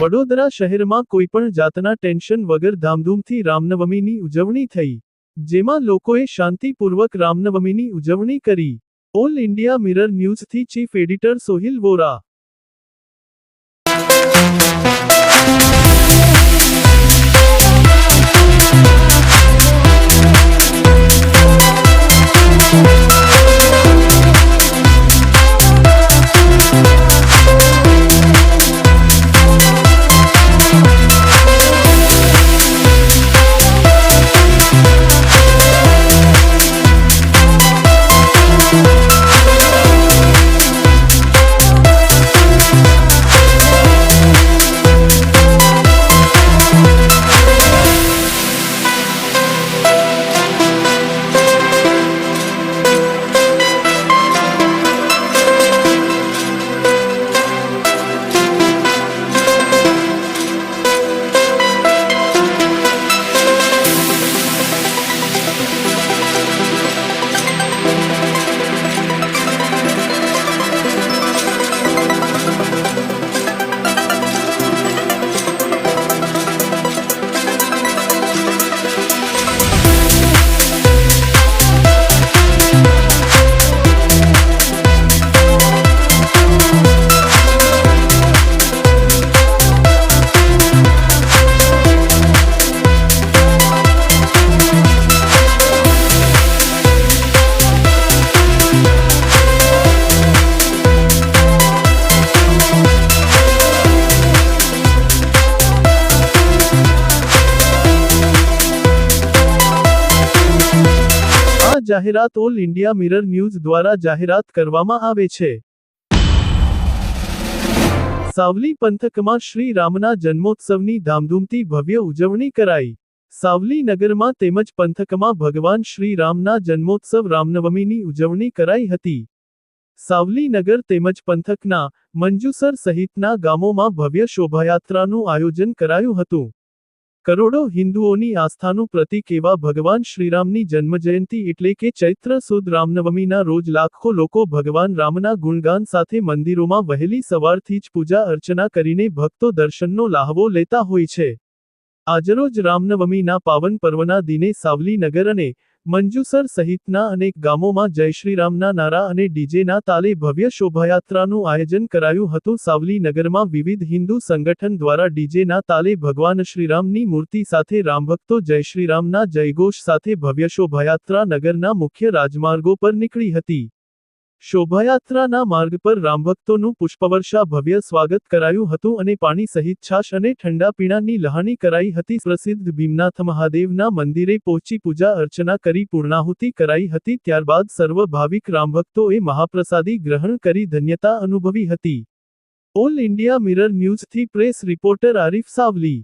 વડોદરા શહેરમાં કોઈપણ જાતના ટેન્શન વગર ધામધૂમથી રામનવમીની ઉજવણી થઈ, જેમાં લોકોએ શાંતિપૂર્વક રામનવમીની ઉજવણી કરી. ઓલ ઇન્ડિયા મિરર ન્યૂઝથી ચીફ એડિટર સોહિલ વોરા. જાહેરાત ઓલ ઇન્ડિયા મિરર ન્યૂઝ દ્વારા જાહેરાત કરવામાં આવે છે. સાવલી પંથકમાં શ્રી રામના જન્મોત્સવની ધામધૂમથી ભવ્ય ઉજવણી કરાઈ. સાવલી નગરમાં તેમજ પંથકમાં ભગવાન શ્રી રામના જન્મોત્સવ રામનવમીની ઉજવણી કરાઈ હતી. સાવલી નગર તેમજ પંથકના મંજુસર સહિતના ગામોમાં ભવ્ય શોભાયાત્રાનું આયોજન કરાયું હતું. કરોડો હિન્દુઓની આસ્થાનું પ્રતીક એવા ભગવાન શ્રીરામની જન્મજયંતિ એટલે કે ચૈત્ર સુદ રામનવમીના રોજ લાખો લોકો ભગવાન રામના ગુણગાન સાથે મંદિરોમાં વહેલી સવારથી જ પૂજા અર્ચના કરીને ભક્તો દર્શનનો લાહવો લેતા હોય છે. આજરોજ રામનવમીના પાવન પર્વના દિને સાવલી નગર અને મંજુસર સહિતના અનેક ગામોમાં જય શ્રીરામના નારા અને ડીજેના તાલે ભવ્ય શોભાયાત્રાનું આયોજન કરાયું હતું. સાવલી નગરમાં વિવિધ હિન્દુ સંગઠન દ્વારા ડીજેના તાલે ભગવાન શ્રીરામની મૂર્તિ સાથે રામભક્તો જય શ્રીરામના જયઘોષ સાથે ભવ્ય શોભાયાત્રા નગરના મુખ્ય રાજમાર્ગો પર નીકળી હતી. શોભાયાત્રાના માર્ગ પર રામભક્તોનું પુષ્પવર્ષા ભવ્ય સ્વાગત કરાયું હતું અને પાણી સહિત છાશ અને ઠંડા પીણાની લહાણી કરાઈ હતી. પ્રસિદ્ધ ભીમનાથ મહાદેવના મંદિરે પહોંચી પૂજા અર્ચના કરી પૂર્ણાહુતિ કરાઈ હતી. ત્યારબાદ સર્વ ભાવિક રામભક્તોએ મહાપ્રસાદી ગ્રહણ કરી ધન્યતા અનુભવી હતી. ઓલ ઇન્ડિયા મિરર ન્યૂઝથી પ્રેસ રિપોર્ટર આરિફ સાવલી.